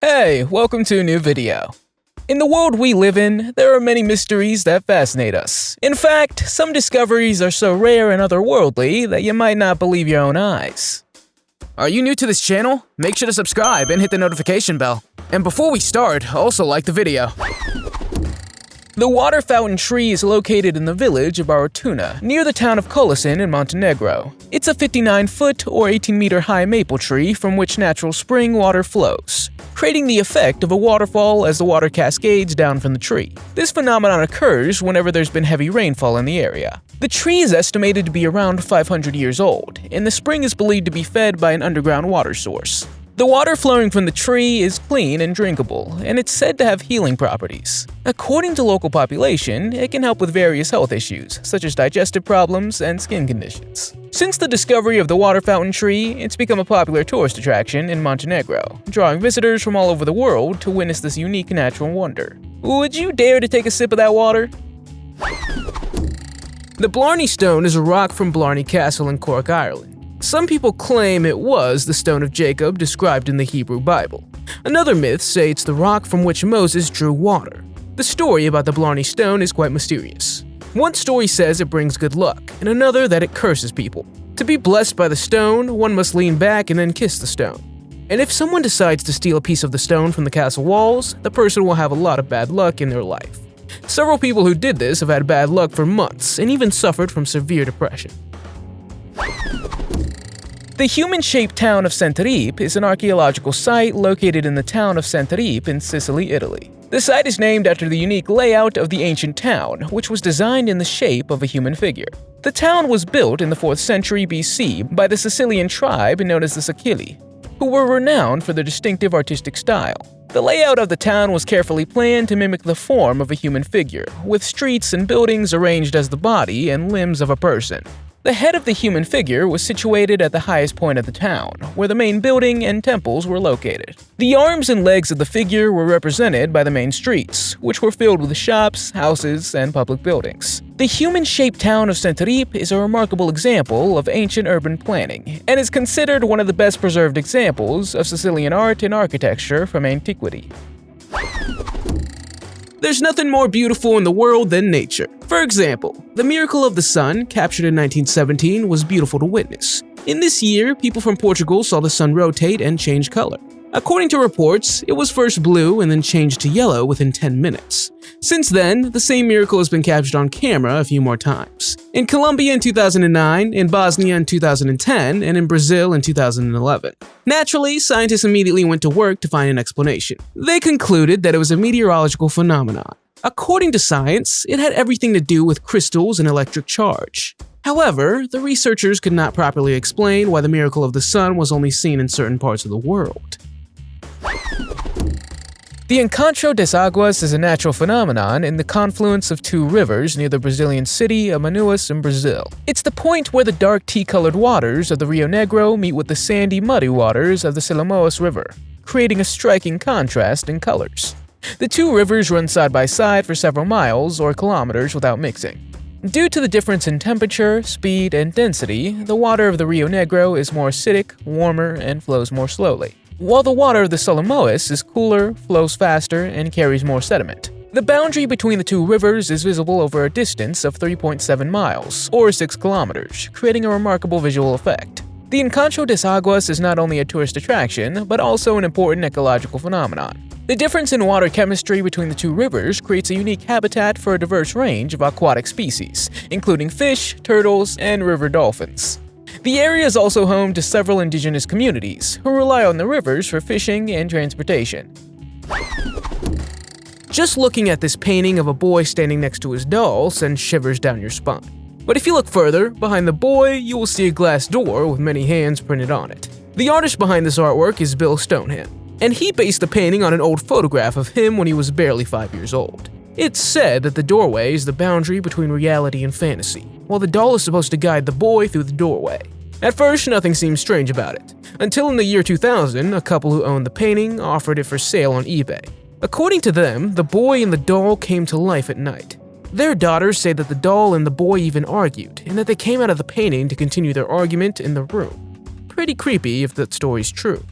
Hey, welcome to a new video. In the world we live in, there are many mysteries that fascinate us. In fact, some discoveries are so rare and otherworldly that you might not believe your own eyes. Are you new to this channel? Make sure to subscribe and hit the notification bell. And before we start, also like the video. The water fountain tree is located in the village of Aratuna, near the town of Kolasin in Montenegro. It's a 59-foot or 18-meter high maple tree from which natural spring water flows, creating the effect of a waterfall as the water cascades down from the tree. This phenomenon occurs whenever there's been heavy rainfall in the area. The tree is estimated to be around 500 years old, and the spring is believed to be fed by an underground water source. The water flowing from the tree is clean and drinkable, and it's said to have healing properties. According to local population, it can help with various health issues, such as digestive problems and skin conditions. Since the discovery of the water fountain tree, it's become a popular tourist attraction in Montenegro, drawing visitors from all over the world to witness this unique natural wonder. Would you dare to take a sip of that water? The Blarney Stone is a rock from Blarney Castle in Cork, Ireland. Some people claim it was the stone of Jacob described in the Hebrew Bible. Another myth say it's the rock from which Moses drew water. The story about the Blarney Stone is quite mysterious. One story says it brings good luck, and another that it curses people. To be blessed by the stone, one must lean back and then kiss the stone. And if someone decides to steal a piece of the stone from the castle walls, the person will have a lot of bad luck in their life. Several people who did this have had bad luck for months and even suffered from severe depression. The human-shaped town of Santoripe is an archaeological site located in the town of Santoripe in Sicily, Italy. The site is named after the unique layout of the ancient town, which was designed in the shape of a human figure. The town was built in the 4th century BC by the Sicilian tribe known as the Sicili, who were renowned for their distinctive artistic style. The layout of the town was carefully planned to mimic the form of a human figure, with streets and buildings arranged as the body and limbs of a person. The head of the human figure was situated at the highest point of the town, where the main building and temples were located. The arms and legs of the figure were represented by the main streets, which were filled with shops, houses, and public buildings. The human-shaped town of Santoripe is a remarkable example of ancient urban planning, and is considered one of the best preserved examples of Sicilian art and architecture from antiquity. There's nothing more beautiful in the world than nature. For example, the miracle of the sun, captured in 1917, was beautiful to witness. In this year, people from Portugal saw the sun rotate and change color. According to reports, it was first blue and then changed to yellow within 10 minutes. Since then, the same miracle has been captured on camera a few more times. In Colombia in 2009, in Bosnia in 2010, and in Brazil in 2011. Naturally, scientists immediately went to work to find an explanation. They concluded that it was a meteorological phenomenon. According to science, it had everything to do with crystals and electric charge. However, the researchers could not properly explain why the miracle of the sun was only seen in certain parts of the world. The encontro das águas is a natural phenomenon in the confluence of two rivers near the Brazilian city of Manaus in Brazil. It's the point where the dark tea-colored waters of the Rio Negro meet with the sandy, muddy waters of the Silamoas River, creating a striking contrast in colors. The two rivers run side by side for several miles or kilometers without mixing. Due to the difference in temperature, speed, and density, the water of the Rio Negro is more acidic, warmer, and flows more slowly, while the water of the Silamoas is cooler, flows faster, and carries more sediment. The boundary between the two rivers is visible over a distance of 3.7 miles, or 6 kilometers, creating a remarkable visual effect. The Encontro das Águas is not only a tourist attraction, but also an important ecological phenomenon. The difference in water chemistry between the two rivers creates a unique habitat for a diverse range of aquatic species, including fish, turtles, and river dolphins. The area is also home to several indigenous communities who rely on the rivers for fishing and transportation. Just looking at this painting of a boy standing next to his doll sends shivers down your spine. But if you look further, behind the boy, you will see a glass door with many hands printed on it. The artist behind this artwork is Bill Stoneham, and he based the painting on an old photograph of him when he was barely 5 years old. It's said that the doorway is the boundary between reality and fantasy, while the doll is supposed to guide the boy through the doorway. At first, nothing seemed strange about it, until in the year 2000, a couple who owned the painting offered it for sale on eBay. According to them, the boy and the doll came to life at night. Their daughters say that the doll and the boy even argued, and that they came out of the painting to continue their argument in the room. Pretty creepy if that story's true.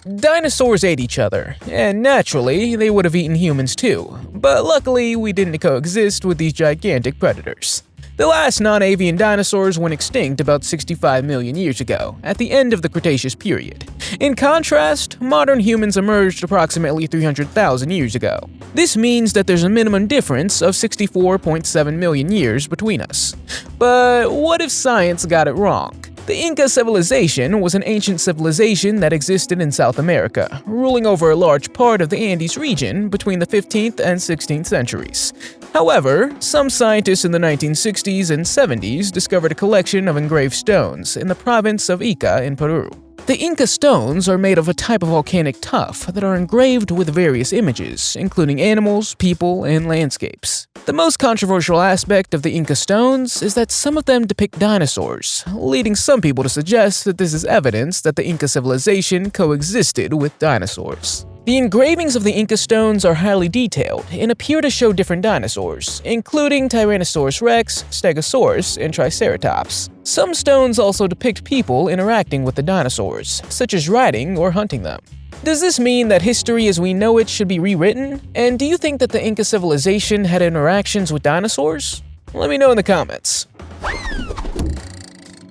Dinosaurs ate each other, and naturally, they would have eaten humans too, but luckily we didn't coexist with these gigantic predators. The last non-avian dinosaurs went extinct about 65 million years ago, at the end of the Cretaceous period. In contrast, modern humans emerged approximately 300,000 years ago. This means that there's a minimum difference of 64.7 million years between us. But what if science got it wrong? The Inca civilization was an ancient civilization that existed in South America, ruling over a large part of the Andes region between the 15th and 16th centuries. However, some scientists in the 1960s and 70s discovered a collection of engraved stones in the province of Ica in Peru. The Inca stones are made of a type of volcanic tuff that are engraved with various images, including animals, people, and landscapes. The most controversial aspect of the Inca stones is that some of them depict dinosaurs, leading some people to suggest that this is evidence that the Inca civilization coexisted with dinosaurs. The engravings of the Inca stones are highly detailed and appear to show different dinosaurs, including Tyrannosaurus rex, Stegosaurus, and Triceratops. Some stones also depict people interacting with the dinosaurs, such as riding or hunting them. Does this mean that history as we know it should be rewritten? And do you think that the Inca civilization had interactions with dinosaurs? Let me know in the comments.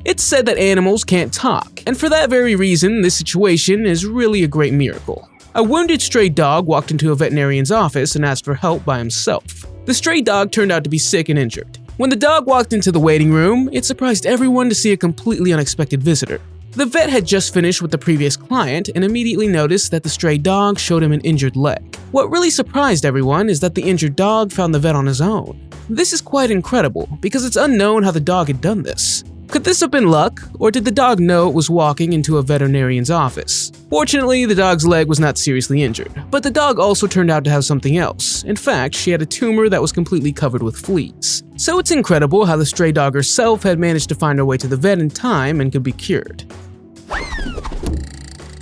It's said that animals can't talk, and for that very reason, this situation is really a great miracle. A wounded stray dog walked into a veterinarian's office and asked for help by himself. The stray dog turned out to be sick and injured. When the dog walked into the waiting room, it surprised everyone to see a completely unexpected visitor. The vet had just finished with the previous client and immediately noticed that the stray dog showed him an injured leg. What really surprised everyone is that the injured dog found the vet on his own. This is quite incredible because it's unknown how the dog had done this. Could this have been luck, or did the dog know it was walking into a veterinarian's office? Fortunately, the dog's leg was not seriously injured, but the dog also turned out to have something else. In fact, she had a tumor that was completely covered with fleas. So it's incredible how the stray dog herself had managed to find her way to the vet in time and could be cured.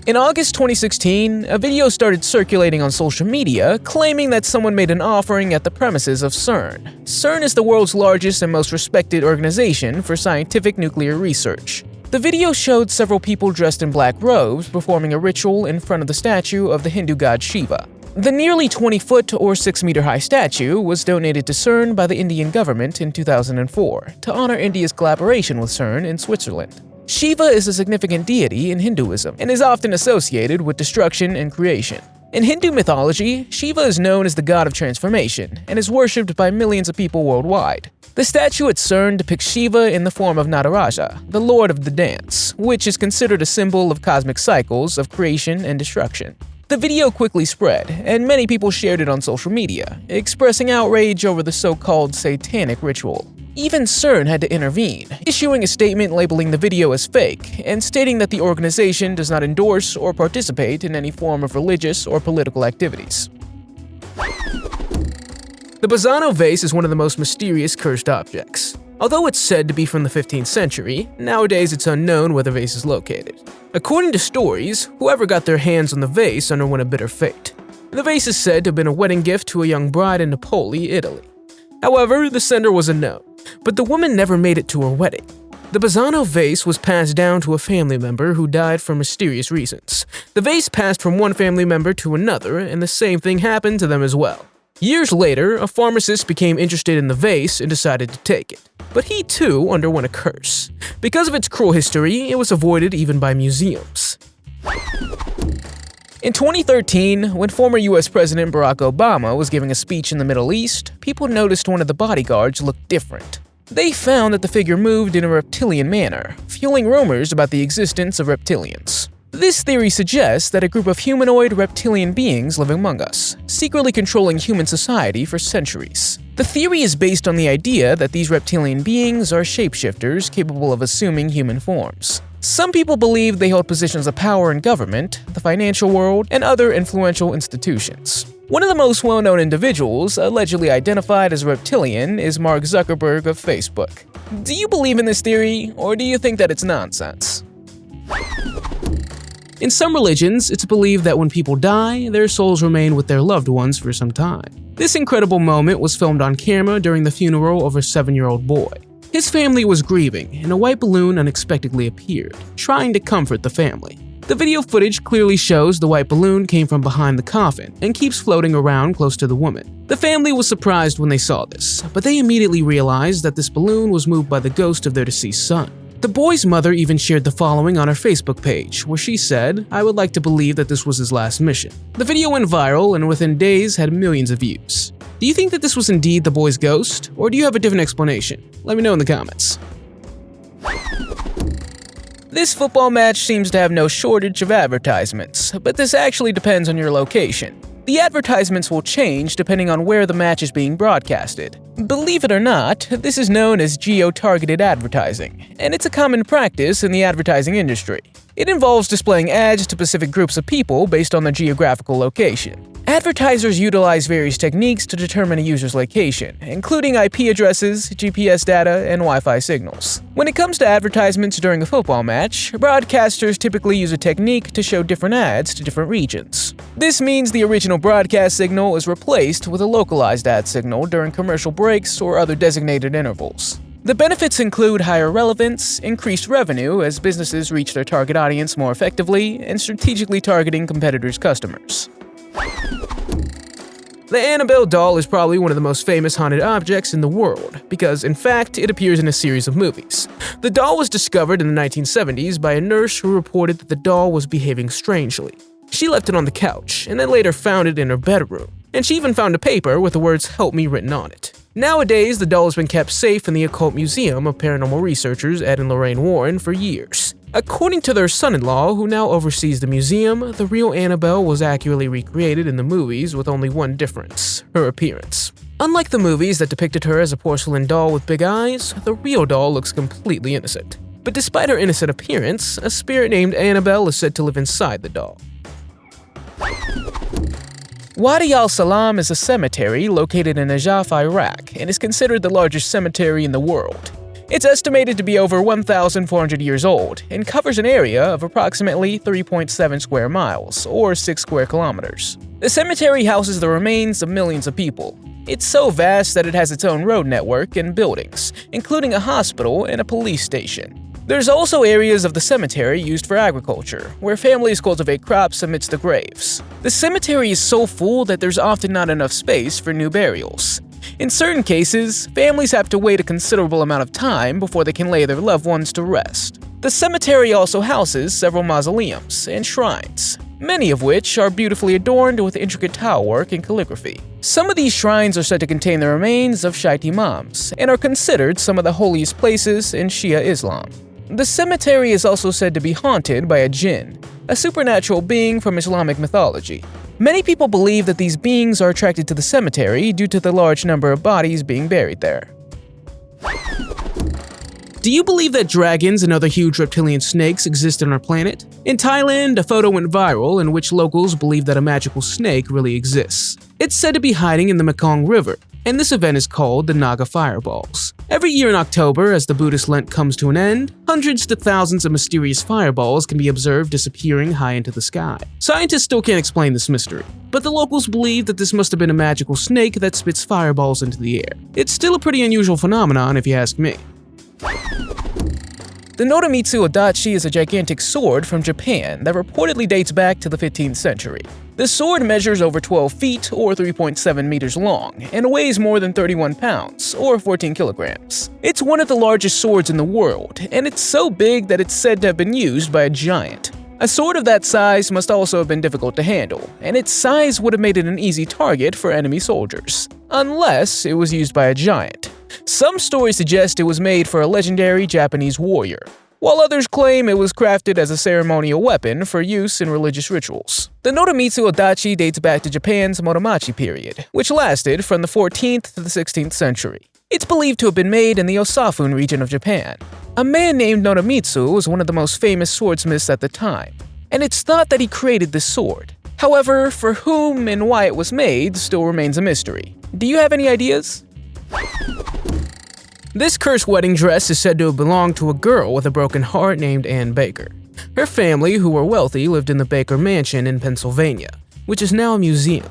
In August 2016, a video started circulating on social media claiming that someone made an offering at the premises of CERN. CERN is the world's largest and most respected organization for scientific nuclear research. The video showed several people dressed in black robes performing a ritual in front of the statue of the Hindu god Shiva. The nearly 20-foot or 6-meter high statue was donated to CERN by the Indian government in 2004 to honor India's collaboration with CERN in Switzerland. Shiva is a significant deity in Hinduism and is often associated with destruction and creation. In Hindu mythology, Shiva is known as the god of transformation and is worshipped by millions of people worldwide. The statue at CERN depicts Shiva in the form of Nataraja, the lord of the dance, which is considered a symbol of cosmic cycles of creation and destruction. The video quickly spread, and many people shared it on social media, expressing outrage over the so-called satanic ritual. Even CERN had to intervene, issuing a statement labeling the video as fake and stating that the organization does not endorse or participate in any form of religious or political activities. The bazano vase is one of the most mysterious cursed objects. Although it's said to be from the 15th century, nowadays it's unknown where the vase is located. According to stories, whoever got their hands on the vase underwent a bitter fate. The vase is said to have been a wedding gift to a young bride in Napoli, Italy. However, the sender was unknown, but the woman never made it to her wedding. The bazano vase was passed down to a family member who died for mysterious reasons. The vase passed from one family member to another, and the same thing happened to them as well. Years later, a pharmacist became interested in the vase and decided to take it. But he too underwent a curse. Because of its cruel history, it was avoided even by museums. In 2013, when former US President Barack Obama was giving a speech in the Middle East, people noticed one of the bodyguards looked different. They found that the figure moved in a reptilian manner, fueling rumors about the existence of reptilians. This theory suggests that a group of humanoid reptilian beings live among us, secretly controlling human society for centuries. The theory is based on the idea that these reptilian beings are shapeshifters capable of assuming human forms. Some people believe they hold positions of power in government, the financial world, and other influential institutions. One of the most well-known individuals allegedly identified as a reptilian is Mark Zuckerberg of Facebook. Do you believe in this theory, or do you think that it's nonsense? In some religions, it's believed that when people die, their souls remain with their loved ones for some time. This incredible moment was filmed on camera during the funeral of a 7-year-old boy. His family was grieving, and a white balloon unexpectedly appeared, trying to comfort the family. The video footage clearly shows the white balloon came from behind the coffin and keeps floating around close to the woman. The family was surprised when they saw this, but they immediately realized that this balloon was moved by the ghost of their deceased son. The boy's mother even shared the following on her Facebook page, where she said, "I would like to believe that this was his last mission." The video went viral and within days had millions of views. Do you think that this was indeed the boy's ghost, or do you have a different explanation? Let me know in the comments. This football match seems to have no shortage of advertisements, but this actually depends on your location. The advertisements will change depending on where the match is being broadcasted. Believe it or not, this is known as Geo Targeted Advertising, and it's a common practice in the advertising industry. It involves displaying ads to specific groups of people based on their geographical location. Advertisers utilize various techniques to determine a user's location, including IP addresses, GPS data, and Wi-Fi signals. When it comes to advertisements during a football match, broadcasters typically use a technique to show different ads to different regions. This means the original broadcast signal is replaced with a localized ad signal during commercial breaks or other designated intervals. The benefits include higher relevance, increased revenue as businesses reach their target audience more effectively, and strategically targeting competitors' customers. The Annabelle doll is probably one of the most famous haunted objects in the world, because in fact, it appears in a series of movies. The doll was discovered in the 1970s by a nurse who reported that the doll was behaving strangely. She left it on the couch, and then later found it in her bedroom, and she even found a paper with the words "Help Me" written on it. Nowadays, the doll has been kept safe in the Occult Museum of Paranormal Researchers Ed and Lorraine Warren for years. According to their son-in-law, who now oversees the museum, the real Annabelle was accurately recreated in the movies with only one difference: her appearance. Unlike the movies that depicted her as a porcelain doll with big eyes, the real doll looks completely innocent. But despite her innocent appearance, a spirit named Annabelle is said to live inside the doll. Wadi Al Salam is a cemetery located in Najaf, Iraq, and is considered the largest cemetery in the world. It's estimated to be over 1,400 years old and covers an area of approximately 3.7 square miles, or 6 square kilometers. The cemetery houses the remains of millions of people. It's so vast that it has its own road network and buildings, including a hospital and a police station. There's also areas of the cemetery used for agriculture, where families cultivate crops amidst the graves. The cemetery is so full that there's often not enough space for new burials. In certain cases, families have to wait a considerable amount of time before they can lay their loved ones to rest. The cemetery also houses several mausoleums and shrines, many of which are beautifully adorned with intricate tile work and calligraphy. Some of these shrines are said to contain the remains of Shiite imams and are considered some of the holiest places in Shia Islam. The cemetery is also said to be haunted by a jinn, a supernatural being from Islamic mythology. Many people believe that these beings are attracted to the cemetery due to the large number of bodies being buried there. Do you believe that dragons and other huge reptilian snakes exist on our planet? In Thailand, a photo went viral in which locals believe that a magical snake really exists. It's said to be hiding in the Mekong River, and this event is called the Naga Fireballs. Every year in October, as the Buddhist Lent comes to an end, hundreds to thousands of mysterious fireballs can be observed disappearing high into the sky. Scientists still can't explain this mystery, but the locals believe that this must have been a magical snake that spits fireballs into the air. It's still a pretty unusual phenomenon if you ask me. The Nitu Adachi is a gigantic sword from Japan that reportedly dates back to the 15th century. The sword measures over 12 feet or 3.7 meters long and weighs more than 31 pounds or 14 kilograms. It's one of the largest swords in the world, and it's so big that it's said to have been used by a giant. A sword of that size must also have been difficult to handle, and its size would have made it an easy target for enemy soldiers, unless it was used by a giant. Some stories suggest it was made for a legendary Japanese warrior, while others claim it was crafted as a ceremonial weapon for use in religious rituals. The Nitu Adachi dates back to Japan's Muromachi period, which lasted from the 14th to the 16th century. It's believed to have been made in the Osafun region of Japan. A man named Noramitsu was one of the most famous swordsmiths at the time, and it's thought that he created this sword. However, for whom and why it was made still remains a mystery. Do you have any ideas? This cursed wedding dress is said to have belonged to a girl with a broken heart named Ann Baker. Her family, who were wealthy, lived in the Baker Mansion in Pennsylvania, which is now a museum.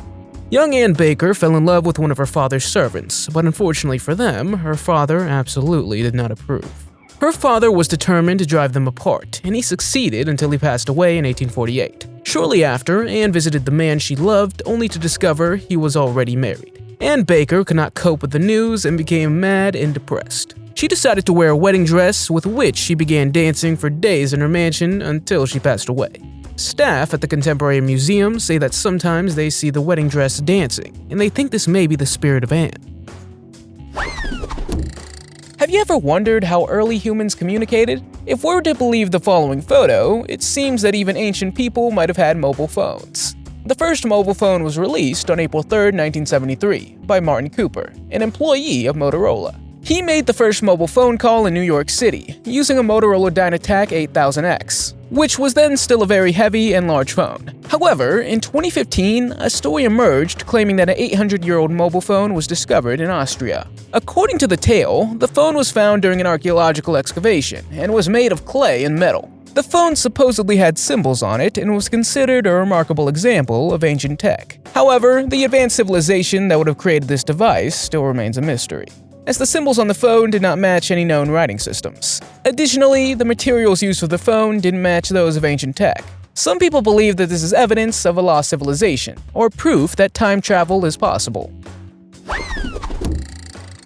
Young Ann Baker fell in love with one of her father's servants, but unfortunately for them, her father absolutely did not approve. Her father was determined to drive them apart, and he succeeded until he passed away in 1848. Shortly after, Anne visited the man she loved, only to discover he was already married. Anne Baker could not cope with the news and became mad and depressed. She decided to wear a wedding dress, with which she began dancing for days in her mansion until she passed away. Staff at the Contemporary Museum say that sometimes they see the wedding dress dancing, and they think this may be the spirit of Anne. Have you ever wondered how early humans communicated? If we're to believe the following photo, it seems that even ancient people might have had mobile phones. The first mobile phone was released on April 3, 1973, by Martin Cooper, an employee of Motorola. He made the first mobile phone call in New York City, using a Motorola Dynatac 8000X, which was then still a very heavy and large phone. However, in 2015, a story emerged claiming that an 800-year-old mobile phone was discovered in Austria. According to the tale, the phone was found during an archaeological excavation and was made of clay and metal. The phone supposedly had symbols on it and was considered a remarkable example of ancient tech. However, the advanced civilization that would have created this device still remains a mystery, as the symbols on the phone did not match any known writing systems. Additionally, the materials used for the phone didn't match those of ancient tech. Some people believe that this is evidence of a lost civilization, or proof that time travel is possible.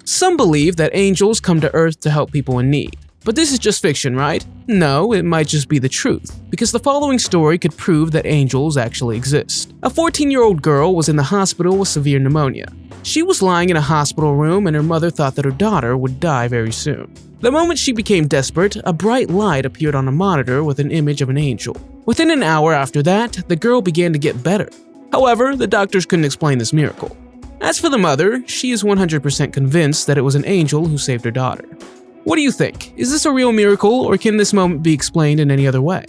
Some believe that angels come to Earth to help people in need. But this is just fiction, right? No, it might just be the truth, because the following story could prove that angels actually exist. A 14-year-old girl was in the hospital with severe pneumonia. She was lying in a hospital room and her mother thought that her daughter would die very soon. The moment she became desperate, a bright light appeared on a monitor with an image of an angel. Within an hour after that, the girl began to get better. However, the doctors couldn't explain this miracle. As for the mother, she is 100% convinced that it was an angel who saved her daughter. What do you think? Is this a real miracle, or can this moment be explained in any other way?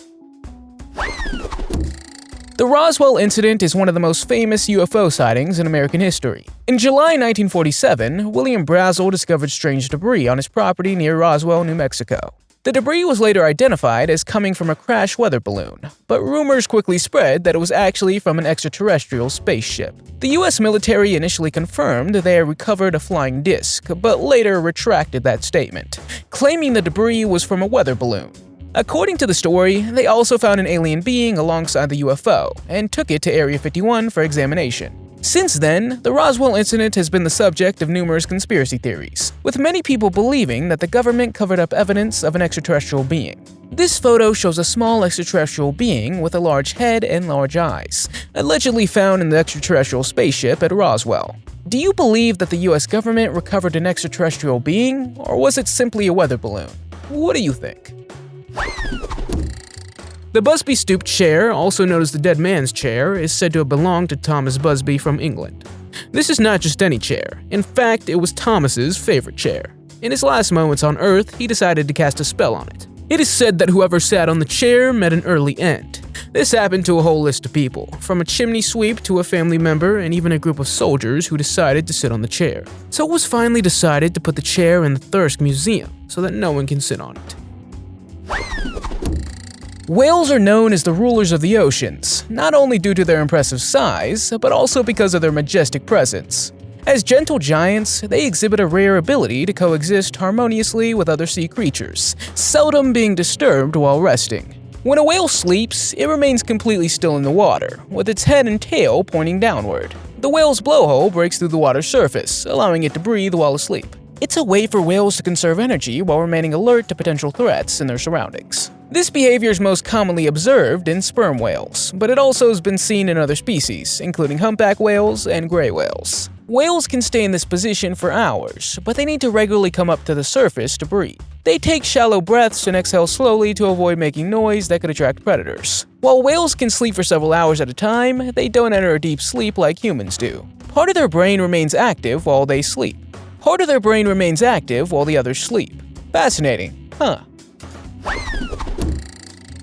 The Roswell Incident is one of the most famous UFO sightings in American history. In July 1947, William Brazel discovered strange debris on his property near Roswell, New Mexico. The debris was later identified as coming from a crashed weather balloon, but rumors quickly spread that it was actually from an extraterrestrial spaceship. The US military initially confirmed they had recovered a flying disc, but later retracted that statement, claiming the debris was from a weather balloon. According to the story, they also found an alien being alongside the UFO and took it to Area 51 for examination. Since then, the Roswell Incident has been the subject of numerous conspiracy theories, with many people believing that the government covered up evidence of an extraterrestrial being. This photo shows a small extraterrestrial being with a large head and large eyes, allegedly found in the extraterrestrial spaceship at Roswell. Do you believe that the US government recovered an extraterrestrial being, or was it simply a weather balloon? What do you think? The Busbys Chair, also known as the Dead Man's Chair, is said to have belonged to Thomas Busby from England. This is not just any chair. In fact, it was Thomas's favorite chair. In his last moments on Earth, he decided to cast a spell on it. It is said that whoever sat on the chair met an early end. This happened to a whole list of people, from a chimney sweep to a family member and even a group of soldiers who decided to sit on the chair. So it was finally decided to put the chair in the Thirsk Museum so that no one can sit on it. Whales are known as the rulers of the oceans, not only due to their impressive size, but also because of their majestic presence. As gentle giants, they exhibit a rare ability to coexist harmoniously with other sea creatures, seldom being disturbed while resting. When a whale sleeps, it remains completely still in the water, with its head and tail pointing downward. The whale's blowhole breaks through the water's surface, allowing it to breathe while asleep. It's a way for whales to conserve energy while remaining alert to potential threats in their surroundings. This behavior is most commonly observed in sperm whales, but it also has been seen in other species, including humpback whales and gray whales. Whales can stay in this position for hours, but they need to regularly come up to the surface to breathe. They take shallow breaths and exhale slowly to avoid making noise that could attract predators. While whales can sleep for several hours at a time, they don't enter a deep sleep like humans do. Part of their brain remains active while they sleep. Part of their brain remains active while the others sleep. Fascinating, huh?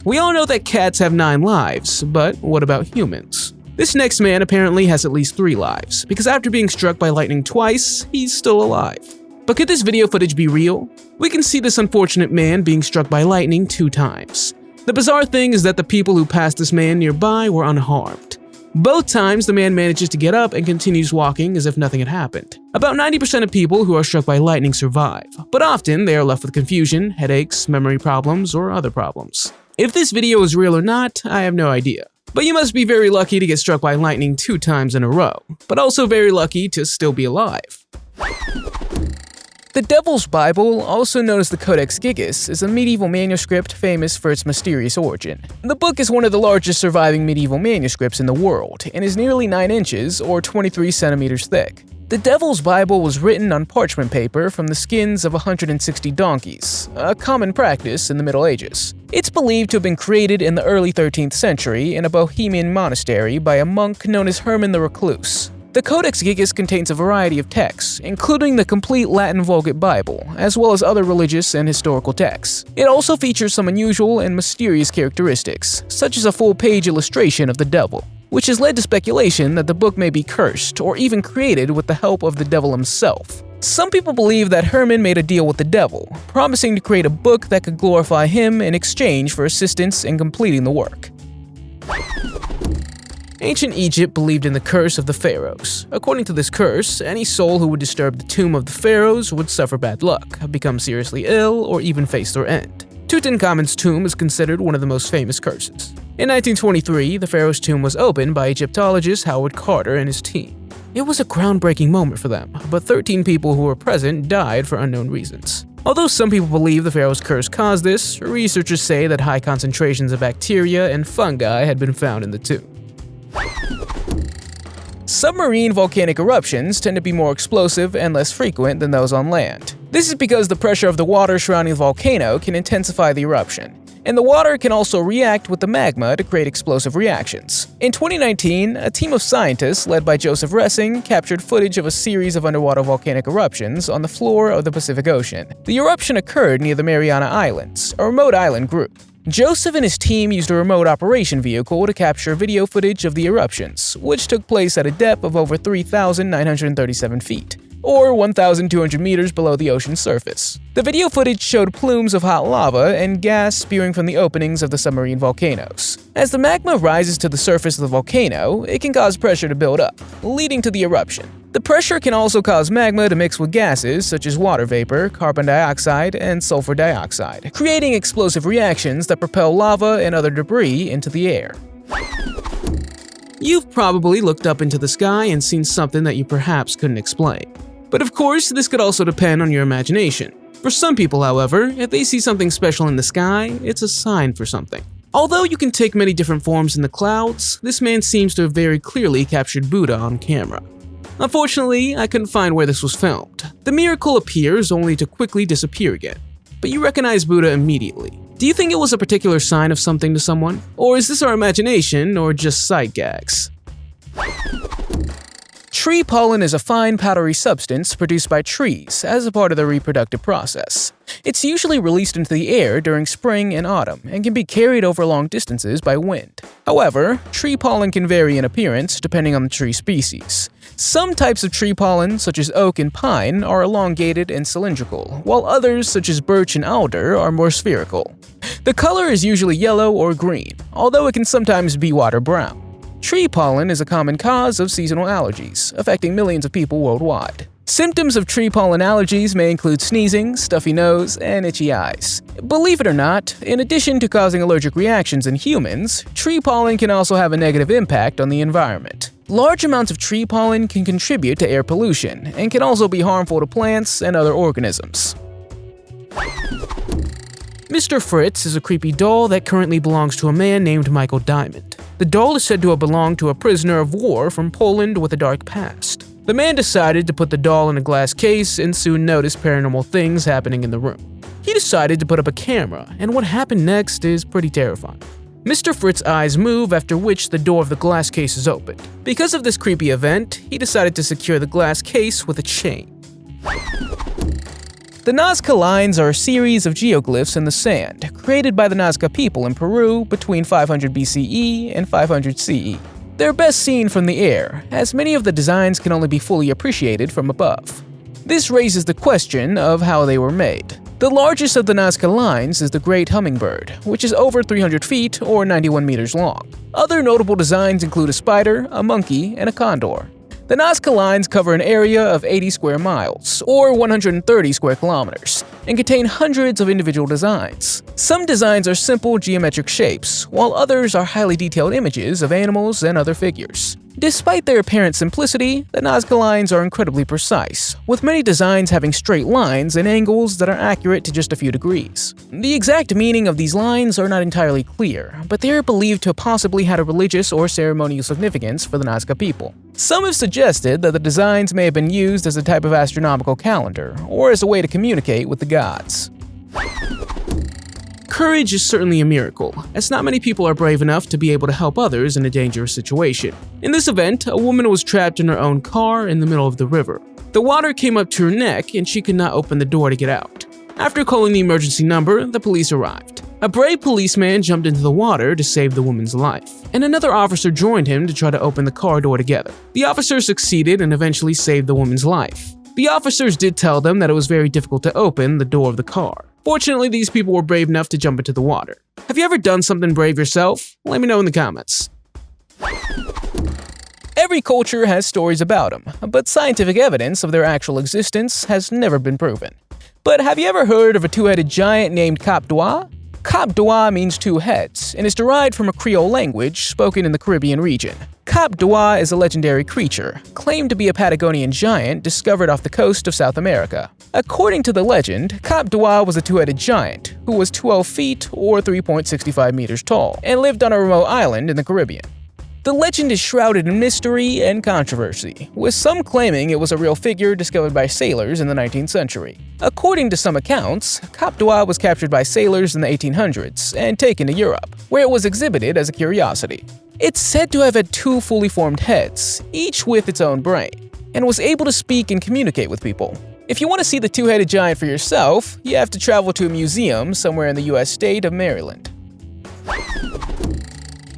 We all know that cats have 9 lives, but what about humans? This next man apparently has at least 3 lives, because after being struck by lightning twice, he's still alive. But could this video footage be real? We can see this unfortunate man being struck by lightning 2 times. The bizarre thing is that the people who passed this man nearby were unharmed. Both times, the man manages to get up and continues walking as if nothing had happened. About 90% of people who are struck by lightning survive, but often they are left with confusion, headaches, memory problems, or other problems. If this video is real or not, I have no idea. But you must be very lucky to get struck by lightning 2 times in a row, but also very lucky to still be alive. The Devil's Bible, also known as the Codex Gigas, is a medieval manuscript famous for its mysterious origin. The book is one of the largest surviving medieval manuscripts in the world and is nearly 9 inches or 23 centimeters thick. The Devil's Bible was written on parchment paper from the skins of 160 donkeys, a common practice in the Middle Ages. It's believed to have been created in the early 13th century in a Bohemian monastery by a monk known as Herman the Recluse. The Codex Gigas contains a variety of texts, including the complete Latin Vulgate Bible, as well as other religious and historical texts. It also features some unusual and mysterious characteristics, such as a full-page illustration of the devil, which has led to speculation that the book may be cursed or even created with the help of the devil himself. Some people believe that Herman made a deal with the devil, promising to create a book that could glorify him in exchange for assistance in completing the work. Ancient Egypt believed in the curse of the Pharaohs. According to this curse, any soul who would disturb the tomb of the Pharaohs would suffer bad luck, become seriously ill, or even face their end. Tutankhamun's tomb is considered one of the most famous curses. In 1923, the Pharaoh's tomb was opened by Egyptologist Howard Carter and his team. It was a groundbreaking moment for them, but 13 people who were present died for unknown reasons. Although some people believe the Pharaoh's curse caused this, researchers say that high concentrations of bacteria and fungi had been found in the tomb. Submarine volcanic eruptions tend to be more explosive and less frequent than those on land. This is because the pressure of the water surrounding the volcano can intensify the eruption, and the water can also react with the magma to create explosive reactions. In 2019, a team of scientists led by Joseph Ressing captured footage of a series of underwater volcanic eruptions on the floor of the Pacific Ocean. The eruption occurred near the Mariana Islands, a remote island group. Joseph and his team used a remote operation vehicle to capture video footage of the eruptions, which took place at a depth of over 3,937 feet, or 1,200 meters below the ocean's surface. The video footage showed plumes of hot lava and gas spewing from the openings of the submarine volcanoes. As the magma rises to the surface of the volcano, it can cause pressure to build up, leading to the eruption. The pressure can also cause magma to mix with gases such as water vapor, carbon dioxide, and sulfur dioxide, creating explosive reactions that propel lava and other debris into the air. You've probably looked up into the sky and seen something that you perhaps couldn't explain. But of course, this could also depend on your imagination. For some people, however, if they see something special in the sky, it's a sign for something. Although you can take many different forms in the clouds, this man seems to have very clearly captured Buddha on camera. Unfortunately, I couldn't find where this was filmed. The miracle appears only to quickly disappear again. But you recognize Buddha immediately. Do you think it was a particular sign of something to someone? Or is this our imagination or just sight gags? Tree pollen is a fine powdery substance produced by trees as a part of their reproductive process. It's usually released into the air during spring and autumn and can be carried over long distances by wind. However, tree pollen can vary in appearance depending on the tree species. Some types of tree pollen, such as oak and pine, are elongated and cylindrical, while others, such as birch and alder, are more spherical. The color is usually yellow or green, although it can sometimes be water brown. Tree pollen is a common cause of seasonal allergies, affecting millions of people worldwide. Symptoms of tree pollen allergies may include sneezing, stuffy nose, and itchy eyes. Believe it or not, in addition to causing allergic reactions in humans, tree pollen can also have a negative impact on the environment. Large amounts of tree pollen can contribute to air pollution and can also be harmful to plants and other organisms. Mr. Fritz is a creepy doll that currently belongs to a man named Michael Diamond. The doll is said to have belonged to a prisoner of war from Poland with a dark past. The man decided to put the doll in a glass case and soon noticed paranormal things happening in the room. He decided to put up a camera, and what happened next is pretty terrifying. Mr. Fritz's eyes move, after which the door of the glass case is opened. Because of this creepy event, he decided to secure the glass case with a chain. The Nazca Lines are a series of geoglyphs in the sand, created by the Nazca people in Peru between 500 BCE and 500 CE. They're best seen from the air, as many of the designs can only be fully appreciated from above. This raises the question of how they were made. The largest of the Nazca Lines is the Great Hummingbird, which is over 300 feet or 91 meters long. Other notable designs include a spider, a monkey, and a condor. The Nazca Lines cover an area of 80 square miles, or 130 square kilometers, and contain hundreds of individual designs. Some designs are simple geometric shapes, while others are highly detailed images of animals and other figures. Despite their apparent simplicity, the Nazca Lines are incredibly precise, with many designs having straight lines and angles that are accurate to just a few degrees. The exact meaning of these lines are not entirely clear, but they are believed to have possibly had a religious or ceremonial significance for the Nazca people. Some have suggested that the designs may have been used as a type of astronomical calendar, or as a way to communicate with the gods. Courage is certainly a miracle, as not many people are brave enough to be able to help others in a dangerous situation. In this event, a woman was trapped in her own car in the middle of the river. The water came up to her neck and she could not open the door to get out. After calling the emergency number, the police arrived. A brave policeman jumped into the water to save the woman's life, and another officer joined him to try to open the car door together. The officer succeeded and eventually saved the woman's life. The officers did tell them that it was very difficult to open the door of the car. Fortunately, these people were brave enough to jump into the water. Have you ever done something brave yourself? Let me know in the comments. Every culture has stories about them, but scientific evidence of their actual existence has never been proven. But have you ever heard of a two-headed giant named Cap d'Oie? Cap d'Oie means two heads, and is derived from a Creole language spoken in the Caribbean region. Cap d'Oie is a legendary creature, claimed to be a Patagonian giant discovered off the coast of South America. According to the legend, Cap d'Oie was a two-headed giant, who was 12 feet or 3.65 meters tall, and lived on a remote island in the Caribbean. The legend is shrouded in mystery and controversy, with some claiming it was a real figure discovered by sailors in the 19th century. According to some accounts, Cap d'Oie was captured by sailors in the 1800s and taken to Europe, where it was exhibited as a curiosity. It's said to have had two fully formed heads, each with its own brain, and was able to speak and communicate with people. If you want to see the two-headed giant for yourself, you have to travel to a museum somewhere in the US state of Maryland.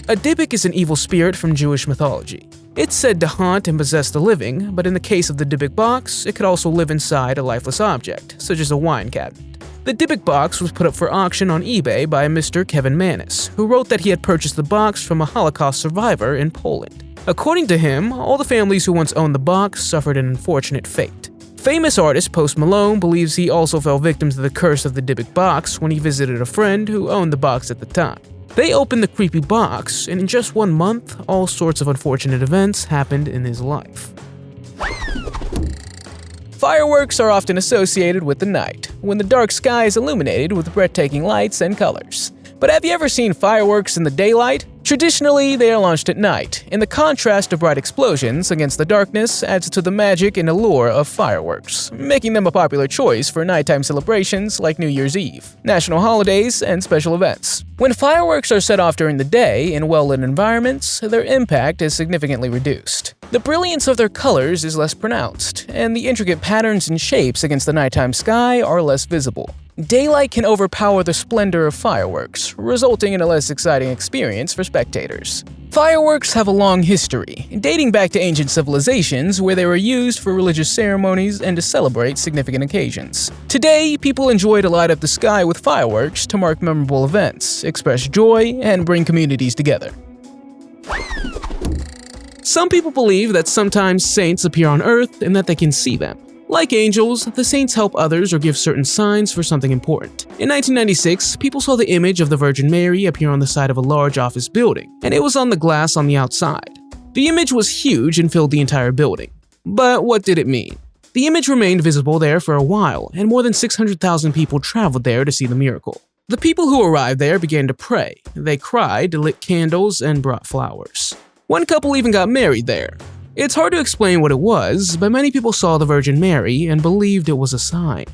A Diic is an evil spirit from Jewish mythology. It's said to haunt and possess the living, but in the case of the Diic Box, it could also live inside a lifeless object, such as a wine cabinet. The Diic Box was put up for auction on eBay by a Mr. Kevin Manis, who wrote that he had purchased the box from a Holocaust survivor in Poland. According to him, all the families who once owned the box suffered an unfortunate fate. Famous artist Post Malone believes he also fell victim to the curse of the Diic Box when he visited a friend who owned the box at the time. They opened the creepy box, and in just 1 month, all sorts of unfortunate events happened in his life. Fireworks are often associated with the night, when the dark sky is illuminated with breathtaking lights and colors. But have you ever seen fireworks in the daylight? Traditionally, they are launched at night, and the contrast of bright explosions against the darkness adds to the magic and allure of fireworks, making them a popular choice for nighttime celebrations like New Year's Eve, national holidays, and special events. When fireworks are set off during the day in well-lit environments, their impact is significantly reduced. The brilliance of their colors is less pronounced, and the intricate patterns and shapes against the nighttime sky are less visible. Daylight can overpower the splendor of fireworks, resulting in a less exciting experience for spectators. Fireworks have a long history, dating back to ancient civilizations where they were used for religious ceremonies and to celebrate significant occasions. Today, people enjoy to light up the sky with fireworks to mark memorable events, express joy, and bring communities together. Some people believe that sometimes saints appear on Earth and that they can see them. Like angels, the saints help others or give certain signs for something important. In 1996, people saw the image of the Virgin Mary appear on the side of a large office building, and it was on the glass on the outside. The image was huge and filled the entire building. But what did it mean? The image remained visible there for a while, and more than 600,000 people traveled there to see the miracle. The people who arrived there began to pray. They cried, lit candles, and brought flowers. One couple even got married there. It's hard to explain what it was, but many people saw the Virgin Mary and believed it was a sign.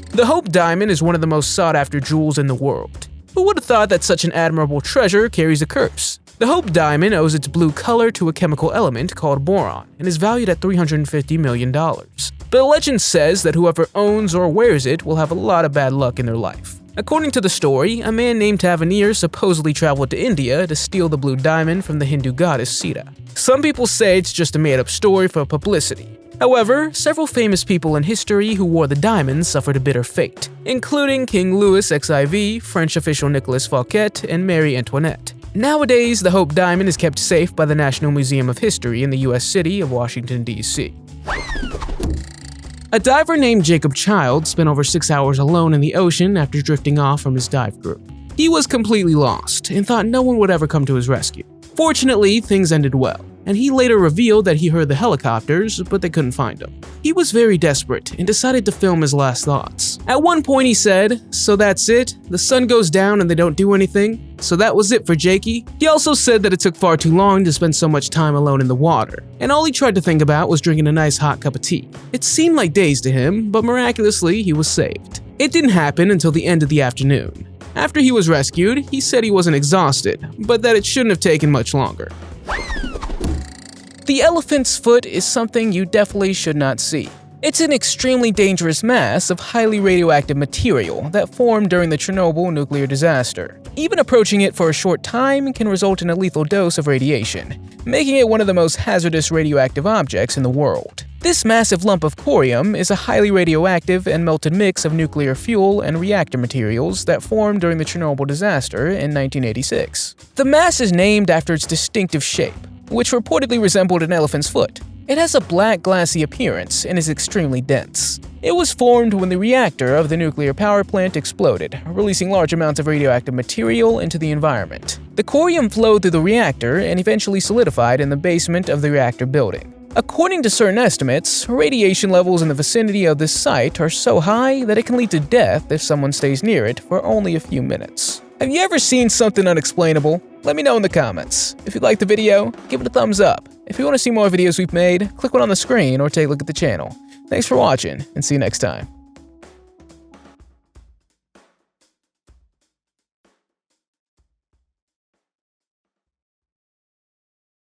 The Hope Diamond is one of the most sought-after jewels in the world. Who would have thought that such an admirable treasure carries a curse? The Hope Diamond owes its blue color to a chemical element called boron and is valued at $350 million. But a legend says that whoever owns or wears it will have a lot of bad luck in their life. According to the story, a man named Tavanir supposedly traveled to India to steal the blue diamond from the Hindu goddess Sita. Some people say it's just a made-up story for publicity. However, several famous people in history who wore the diamond suffered a bitter fate, including King Louis XIV, French official Nicolas Fouquet, and Marie Antoinette. Nowadays, the Hope Diamond is kept safe by the National Museum of History in the U.S. city of Washington, D.C. A diver named Jacob Child spent over 6 hours alone in the ocean after drifting off from his dive group. He was completely lost and thought no one would ever come to his rescue. Fortunately, things ended well, and he later revealed that he heard the helicopters, but they couldn't find him. He was very desperate and decided to film his last thoughts. At one point he said, "So that's it? The sun goes down and they don't do anything? So that was it for Jakey?" He also said that it took far too long to spend so much time alone in the water, and all he tried to think about was drinking a nice hot cup of tea. It seemed like days to him, but miraculously he was saved. It didn't happen until the end of the afternoon. After he was rescued, he said he wasn't exhausted, but that it shouldn't have taken much longer. The elephant's foot is something you definitely should not see. It's an extremely dangerous mass of highly radioactive material that formed during the Chernobyl nuclear disaster. Even approaching it for a short time can result in a lethal dose of radiation, making it one of the most hazardous radioactive objects in the world. This massive lump of corium is a highly radioactive and melted mix of nuclear fuel and reactor materials that formed during the Chernobyl disaster in 1986. The mass is named after its distinctive shape, which reportedly resembled an elephant's foot. It has a black, glassy appearance and is extremely dense. It was formed when the reactor of the nuclear power plant exploded, releasing large amounts of radioactive material into the environment. The corium flowed through the reactor and eventually solidified in the basement of the reactor building. According to certain estimates, radiation levels in the vicinity of this site are so high that it can lead to death if someone stays near it for only a few minutes. Have you ever seen something unexplainable? Let me know in the comments. If you liked the video, give it a thumbs up. If you want to see more videos we've made, click one on the screen or take a look at the channel. Thanks for watching, and see you next time.